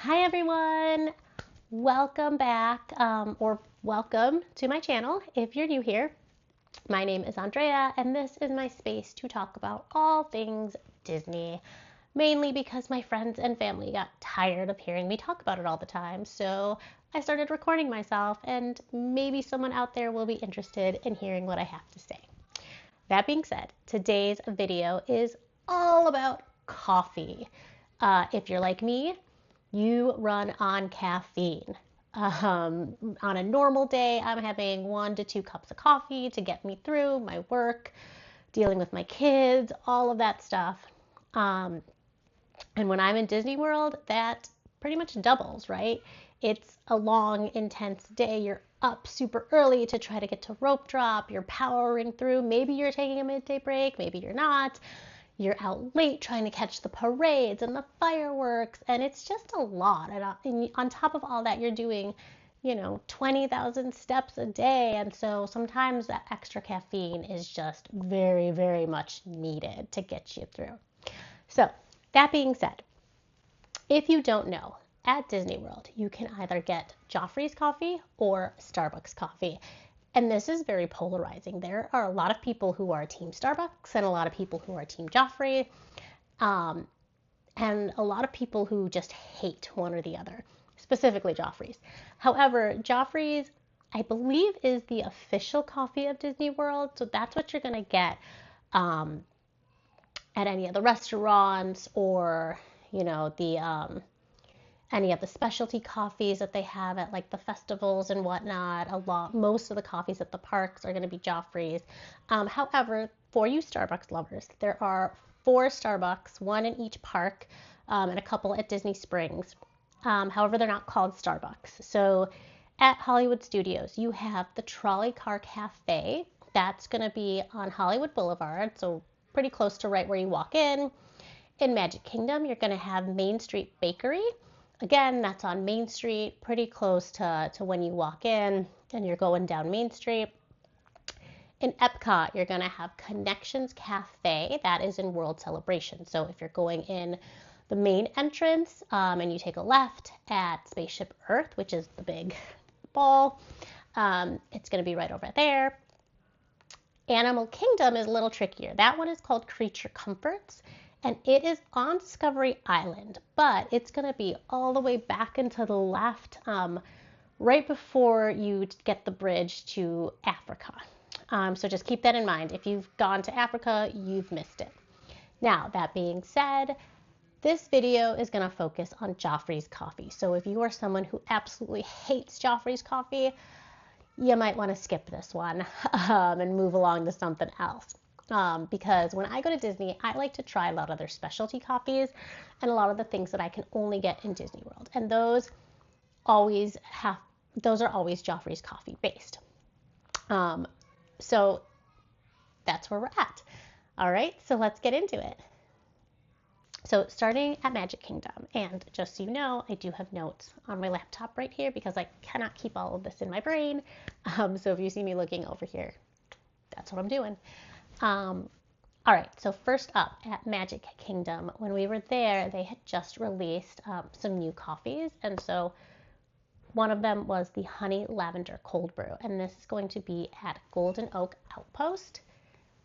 Hi everyone, welcome back or welcome to my channel if you're new here. My name is Andrea and this is my space to talk about all things Disney, mainly because my friends and family got tired of hearing me talk about it all the time. So I started recording myself and maybe someone out there will be interested in hearing what I have to say. That being said, today's video is all about coffee. If you're like me, you run on caffeine. On a normal day, I'm having 1 to 2 cups of coffee to get me through my work, dealing with my kids, all of that stuff. Um, and when I'm in Disney World, that pretty much doubles, right? It's a long, intense day. You're up super early to try to get to rope drop. You're powering through. Maybe you're taking a midday break, maybe you're not. You're out late trying to catch the parades and the fireworks, and it's just a lot. And on top of all that, you're doing 20,000 steps a day. And so sometimes that extra caffeine is just very, very much needed to get you through. So, that being said, if you don't know, at Disney World, you can either get Joffrey's coffee or Starbucks coffee. And this is very polarizing. There are a lot of people who are Team Starbucks and a lot of people who are Team Joffrey, um, and a lot of people who just hate one or the other, specifically Joffrey's. However, Joffrey's, I believe, is the official coffee of Disney World. So that's what you're going to get um, at any of the restaurants or, the any of the specialty coffees that they have at like the festivals and whatnot. Most of the coffees at the parks are going to be Joffrey's. However, for you Starbucks lovers, there are 4 Starbucks, one in each park, and a couple at Disney Springs. However, they're not called Starbucks. So at Hollywood Studios, you have the Trolley Car Cafe. That's going to be on Hollywood Boulevard, so pretty close to right where you walk in. In Magic Kingdom, you're going to have Main Street Bakery. Again, that's on Main Street, pretty close to when you walk in and you're going down Main Street. In Epcot, you're going to have Connections Cafe. That is in World Celebration. So if you're going in the main entrance and you take a left at Spaceship Earth, which is the big ball, it's going to be right over there. Animal Kingdom is a little trickier. That one is called Creature Comforts, and it is on Discovery Island, but it's going to be all the way back and to the left, right before you get the bridge to Africa. So just keep that in mind. If you've gone to Africa, you've missed it. Now, that being said, this video is going to focus on Joffrey's coffee. So if you are someone who absolutely hates Joffrey's coffee, you might want to skip this one and move along to something else. Because when I go to Disney, I like to try a lot of their specialty coffees and a lot of the things that I can only get in Disney World. And those are always Joffrey's coffee based. So that's where we're at. All right, so let's get into it. So starting at Magic Kingdom, and just so you know, I do have notes on my laptop right here because I cannot keep all of this in my brain. So if you see me looking over here, that's what I'm doing. All right, so first up at Magic Kingdom, when we were there, they had just released some new coffees, and so one of them was the Honey Lavender Cold Brew, and this is going to be at Golden Oak Outpost.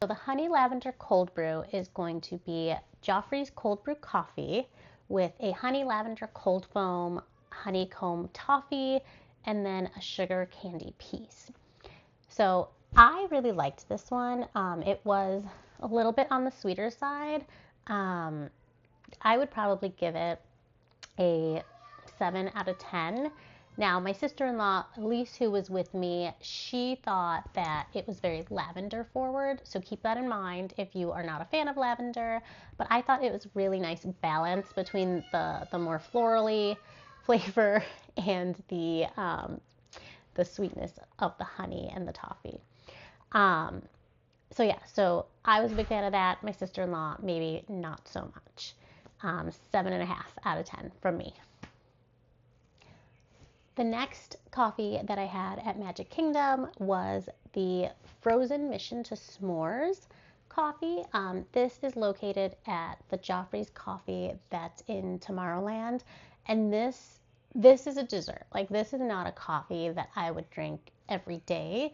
So the Honey Lavender Cold Brew is going to be Joffrey's Cold Brew Coffee with a Honey Lavender Cold Foam, honeycomb toffee, and then a sugar candy piece. So I really liked this one. It was a little bit on the sweeter side. I would probably give it a 7 out of 10. Now, my sister-in-law, Elise, who was with me, she thought that it was very lavender forward. So keep that in mind if you are not a fan of lavender. But I thought it was really nice balance between the more florally flavor and the sweetness of the honey and the toffee. So I was a big fan of that. My sister-in-law, maybe not so much. 7.5 out of 10 from me. The next coffee that I had at Magic Kingdom was the Frozen Mission to S'mores coffee. This is located at the Joffrey's Coffee that's in Tomorrowland, And this is a dessert. Like, this is not a coffee that I would drink every day.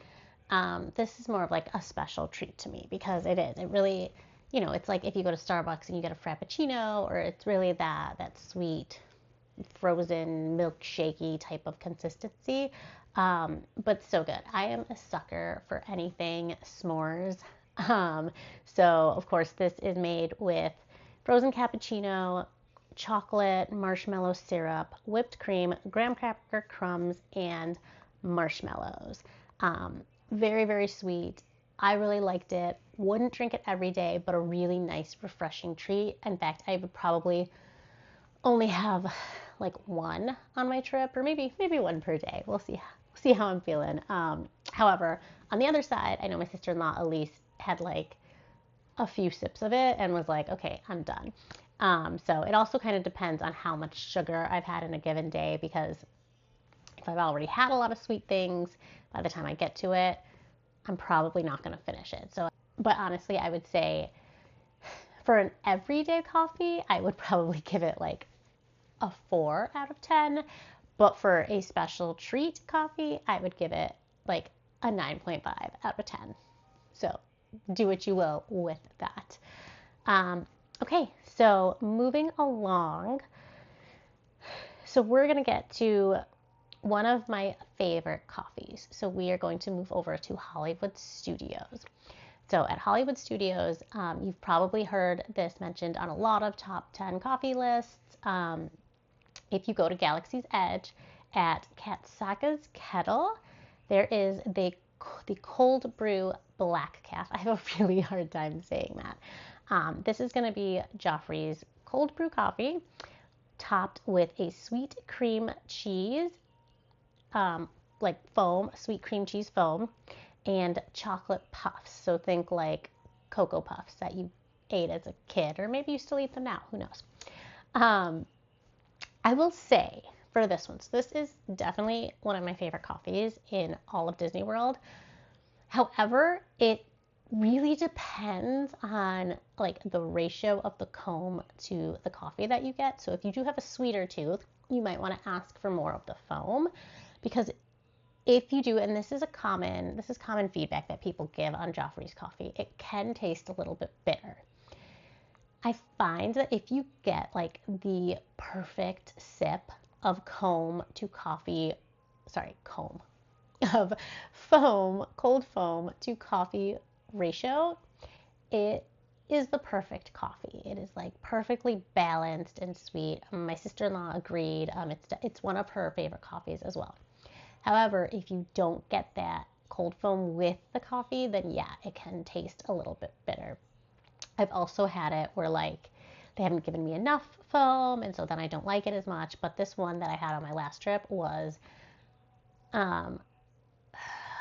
This is more of like a special treat to me because it is. It really, it's like if you go to Starbucks and you get a Frappuccino, or it's really that sweet, frozen, milkshakey type of consistency. But so good. I am a sucker for anything s'mores. So, of course, this is made with frozen cappuccino, chocolate, marshmallow syrup, whipped cream, graham cracker crumbs, and marshmallows. Very, very sweet. I really liked it. Wouldn't drink it every day, but a really nice, refreshing treat. In fact, I would probably only have like one on my trip, or maybe one per day. We'll see how I'm feeling. However, on the other side, I know my sister-in-law Elise had like a few sips of it and was like, okay, I'm done. So it also kind of depends on how much sugar I've had in a given day, because if I've already had a lot of sweet things, by the time I get to it, I'm probably not going to finish it. So, but honestly, I would say for an everyday coffee, I would probably give it like a 4 out of 10. But for a special treat coffee, I would give it like a 9.5 out of 10. So do what you will with that. Okay, so moving along. So we're going to get to one of my favorite coffees. So we are going to move over to Hollywood Studios. So at Hollywood Studios, you've probably heard this mentioned on a lot of top 10 coffee lists. If you go to Galaxy's Edge at Katsaka's Kettle, there is the cold brew black calf. I have a really hard time saying that. This is going to be Joffrey's cold brew coffee, topped with a sweet cream cheese, like foam, sweet cream cheese foam, and chocolate puffs. So think like Cocoa Puffs that you ate as a kid, or maybe you still eat them now, who knows. I will say for this one, so this is definitely one of my favorite coffees in all of Disney World. However, it really depends on like the ratio of the comb to the coffee that you get. So if you do have a sweeter tooth, you might want to ask for more of the foam, because if you do, and this is common feedback that people give on Joffrey's coffee, it can taste a little bit bitter. I find that if you get like the perfect sip of foam to coffee ratio, it is the perfect coffee. It is like perfectly balanced and sweet. My sister-in-law agreed. It's one of her favorite coffees as well. However, if you don't get that cold foam with the coffee, then yeah, it can taste a little bit bitter. I've also had it where like they haven't given me enough foam, and so then I don't like it as much. But this one that I had on my last trip was, I'm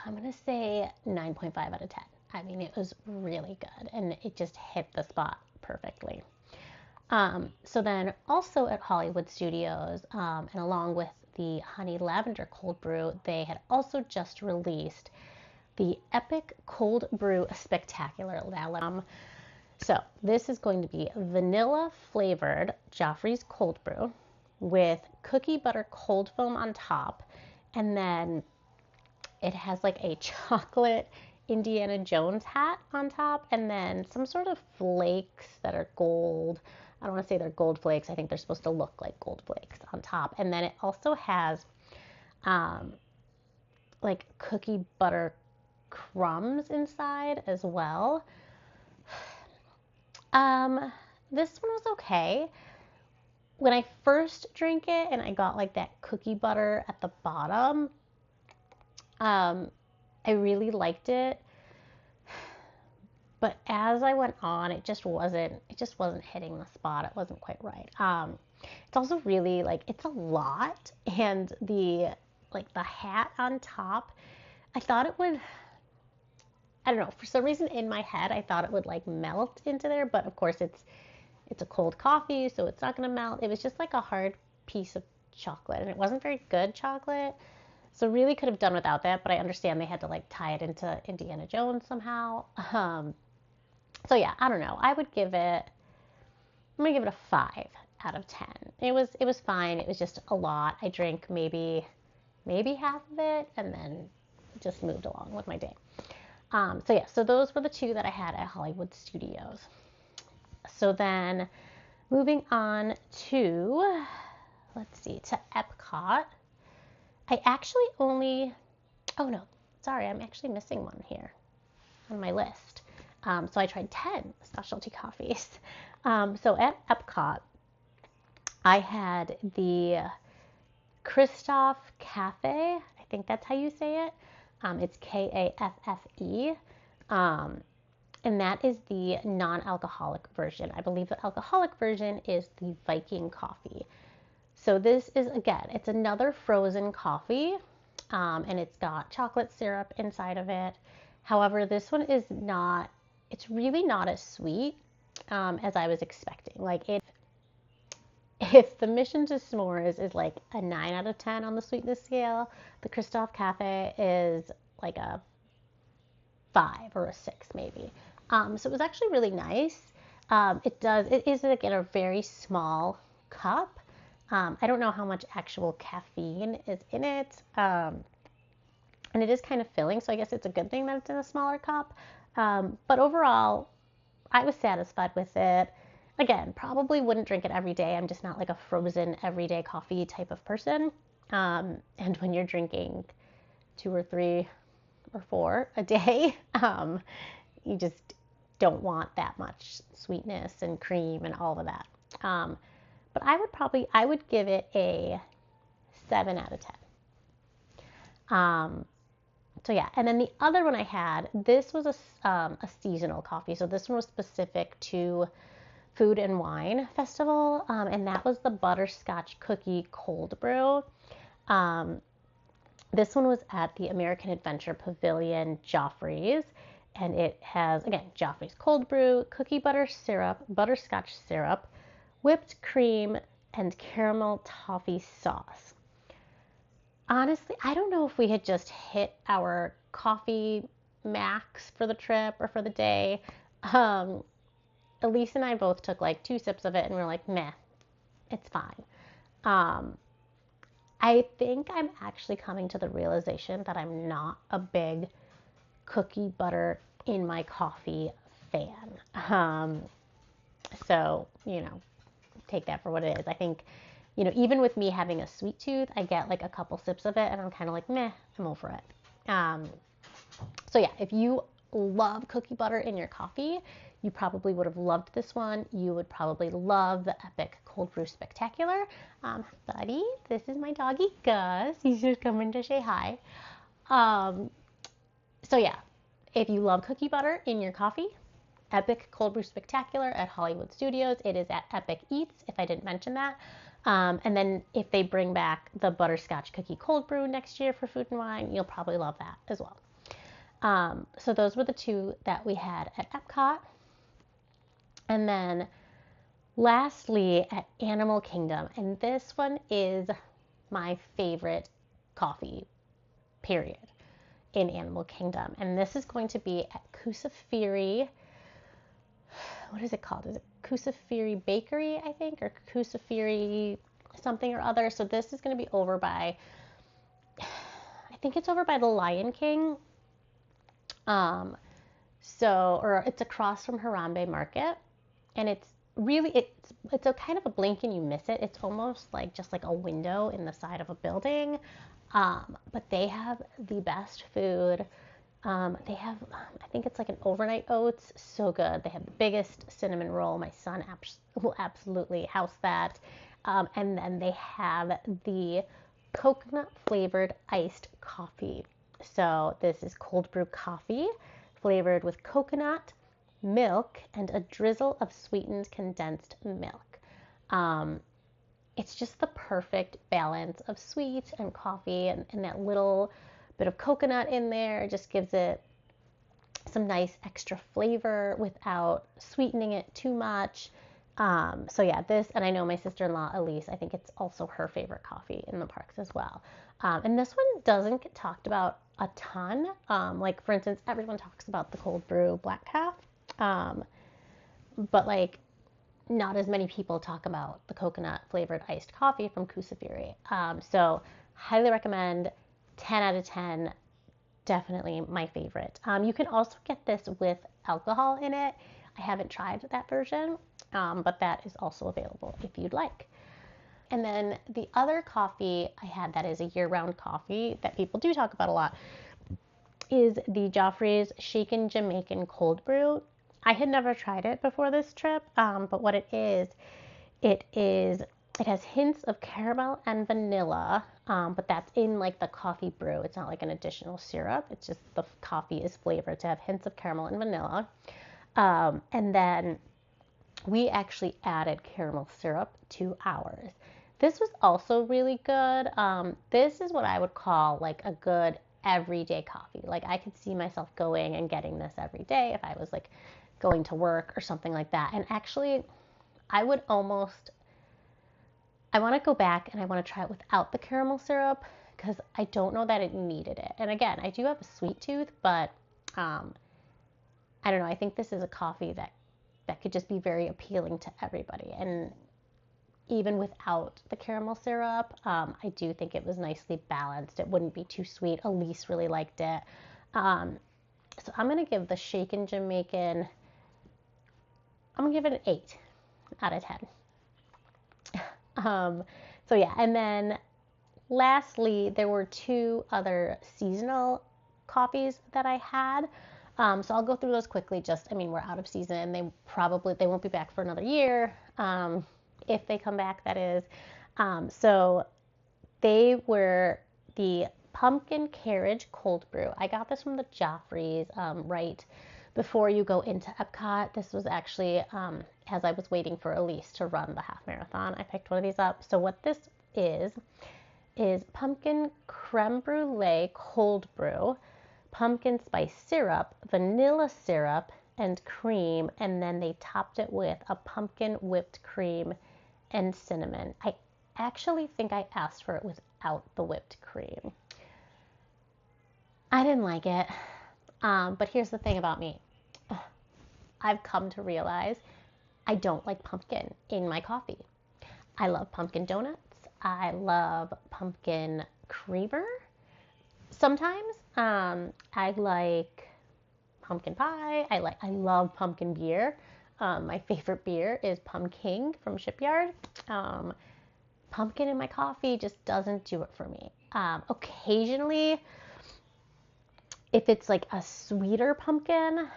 going to say 9.5 out of 10. I mean, it was really good, and it just hit the spot perfectly. So then also at Hollywood Studios, and along with the Honey Lavender Cold Brew, they had also just released the Epic Cold Brew Spectacular. So this is going to be vanilla flavored Joffrey's Cold Brew with cookie butter cold foam on top, and then it has like a chocolate Indiana Jones hat on top, and then some sort of flakes that are gold. I don't want to say they're gold flakes. I think they're supposed to look like gold flakes on top. And then it also has like cookie butter crumbs inside as well. This one was okay. When I first drank it and I got like that cookie butter at the bottom, I really liked it. But as I went on, it just wasn't hitting the spot. It wasn't quite right. It's also really like, it's a lot, and the hat on top, I thought it would, I don't know, for some reason in my head I thought it would like melt into there, but of course it's a cold coffee, so it's not going to melt. It was just like a hard piece of chocolate, and it wasn't very good chocolate. So really could have done without that, but I understand they had to like tie it into Indiana Jones somehow. So yeah, I don't know. I'm going to give it a 5 out of 10. It was fine. It was just a lot. I drank maybe half of it and then just moved along with my day. So those were the two that I had at Hollywood Studios. So then moving on to, to Epcot. I actually only, oh no, sorry, I'm actually missing one here on my list. So I tried 10 specialty coffees. So at Epcot, I had the Christophe Cafe. I think that's how you say it. It's Kaffe. And that is the non-alcoholic version. I believe the alcoholic version is the Viking coffee. So this is, again, it's another frozen coffee, and it's got chocolate syrup inside of it. However, this one is not, it's really not as sweet as I was expecting. Like if the Mission to S'mores is like a 9 out of 10 on the sweetness scale, the Christophe Cafe is like a 5 or a 6 maybe. So it was actually really nice. It is like in a very small cup. I don't know how much actual caffeine is in it. And it is kind of filling, so I guess it's a good thing that it's in a smaller cup. But overall, I was satisfied with it. Again, probably wouldn't drink it every day. I'm just not like a frozen everyday coffee type of person. And when you're drinking 2 or 3 or 4 a day, you just don't want that much sweetness and cream and all of that. But I would give it a 7 out of 10. So yeah, and then the other one I had, this was a seasonal coffee. So this one was specific to Food and Wine Festival, and that was the Butterscotch Cookie Cold Brew. This one was at the American Adventure Pavilion, Joffrey's, and it has, again, Joffrey's Cold Brew, cookie butter syrup, butterscotch syrup, whipped cream, and caramel toffee sauce. Honestly, I don't know if we had just hit our coffee max for the trip or for the day. Elise and I both took like 2 sips of it and we were like, meh, it's fine. I think I'm actually coming to the realization that I'm not a big cookie butter in my coffee fan. So, take that for what it is. I think, even with me having a sweet tooth, I get like a couple sips of it and I'm kind of like, meh, I'm over it. So yeah, if you love cookie butter in your coffee, you probably would have loved this one. You would probably love the Epic Cold Brew Spectacular. Buddy, this is my doggy Gus. He's just coming to say hi. So yeah, if you love cookie butter in your coffee, Epic Cold Brew Spectacular at Hollywood Studios. It is at Epic Eats, if I didn't mention that. And then if they bring back the Butterscotch Cookie Cold Brew next year for Food and Wine, you'll probably love that as well. So those were the 2 that we had at Epcot. And then lastly at Animal Kingdom, and this one is my favorite coffee, period, in Animal Kingdom. And this is going to be at Kusafiri. What is it called? Is it Kusafiri Bakery, I think, or Kusafiri something or other? So this is going to be over by, I think it's over by the Lion King. Or it's across from Harambe Market, and it's really, it's a kind of a blink and you miss it. It's almost like just like a window in the side of a building. But they have the best food. They have, I think it's like an overnight oats, so good. They have the biggest cinnamon roll. My son will absolutely house that. And then they have the coconut flavored iced coffee. So this is cold brew coffee flavored with coconut, milk, and a drizzle of sweetened condensed milk. It's just the perfect balance of sweet and coffee, and that little bit of coconut in there just gives it some nice extra flavor without sweetening it too much. So yeah, this, and I know my sister-in-law Elise, I think it's also her favorite coffee in the parks as well. And this one doesn't get talked about a ton. Like for instance, everyone talks about the cold brew black calf. But like not as many people talk about the coconut flavored iced coffee from Kusafiri. So highly recommend, 10 out of 10, definitely my favorite. You can also get this with alcohol in it. I haven't tried that version, but that is also available if you'd like. And then the other coffee I had that is a year-round coffee that people do talk about a lot is the Joffrey's Shaken Jamaican Cold Brew. I had never tried it before this trip, but what it has hints of caramel and vanilla, but that's in like the coffee brew. It's not like an additional syrup. It's just the coffee is flavored to have hints of caramel and vanilla. And then we actually added caramel syrup to ours. This was also really good. This is what I would call like a good everyday coffee. Like I could see myself going and getting this every day if I was like going to work or something like that. And actually, I want to go back and I want to try it without the caramel syrup because I don't know that it needed it. And again, I do have a sweet tooth, but I don't know. I think this is a coffee that could just be very appealing to everybody. And even without the caramel syrup, I do think it was nicely balanced. It wouldn't be too sweet. Elise really liked it. So I'm going to give the Shaken Jamaican, I'm going to give it an 8 out of 10. So yeah, and then lastly, there were 2 other seasonal coffees that I had. So I'll go through those quickly. We're out of season. They won't be back for another year. If they come back, that is. So they were the pumpkin carriage cold brew. I got this from the Joffrey's right before you go into Epcot. This was actually as I was waiting for Elise to run the half marathon. I picked one of these up. So what this is pumpkin creme brulee cold brew, pumpkin spice syrup, vanilla syrup, and cream, and then they topped it with a pumpkin whipped cream and cinnamon. I actually think I asked for it without the whipped cream. I didn't like it, but here's the thing about me. I've come to realize I don't like pumpkin in my coffee. I love pumpkin donuts. I love pumpkin creamer. Sometimes I like pumpkin pie. I love pumpkin beer. My favorite beer is Pumpkin from Shipyard. Pumpkin in my coffee just doesn't do it for me. Occasionally, if it's like a sweeter pumpkin,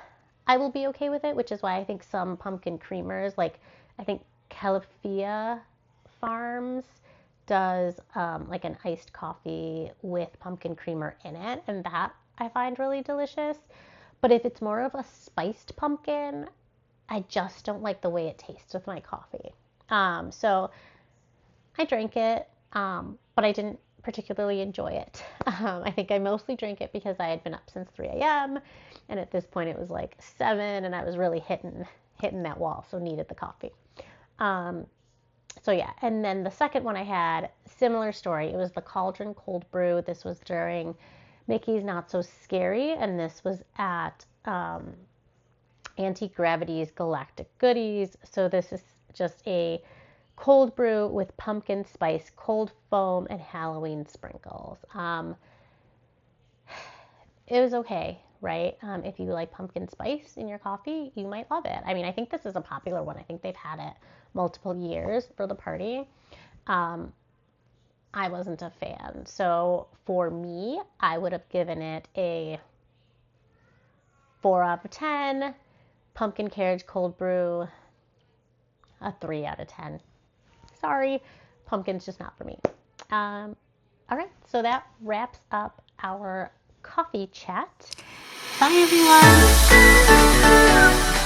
I will be okay with it, which is why I think some pumpkin creamers, like I think Califia Farms does like an iced coffee with pumpkin creamer in it, and that I find really delicious. But if it's more of a spiced pumpkin, I just don't like the way it tastes with my coffee. So I drank it, but I didn't particularly enjoy it. I think I mostly drank it because I had been up since 3 a.m. and at this point it was like 7 and I was really hitting that wall, so needed the coffee. So yeah, and then the second one I had, similar story. It was the Cauldron Cold Brew. This was during Mickey's Not So Scary, and this was at Anti-Gravity's Galactic Goodies. So this is just a cold brew with pumpkin spice, cold foam, and Halloween sprinkles. It was okay, right? If you like pumpkin spice in your coffee, you might love it. I think this is a popular one. I think they've had it multiple years for the party. I wasn't a fan. So for me, I would have given it a 4 out of 10. Pumpkin carriage cold brew, a 3 out of 10. Sorry, pumpkin's just not for me. All right, so that wraps up our coffee chat. Bye, everyone.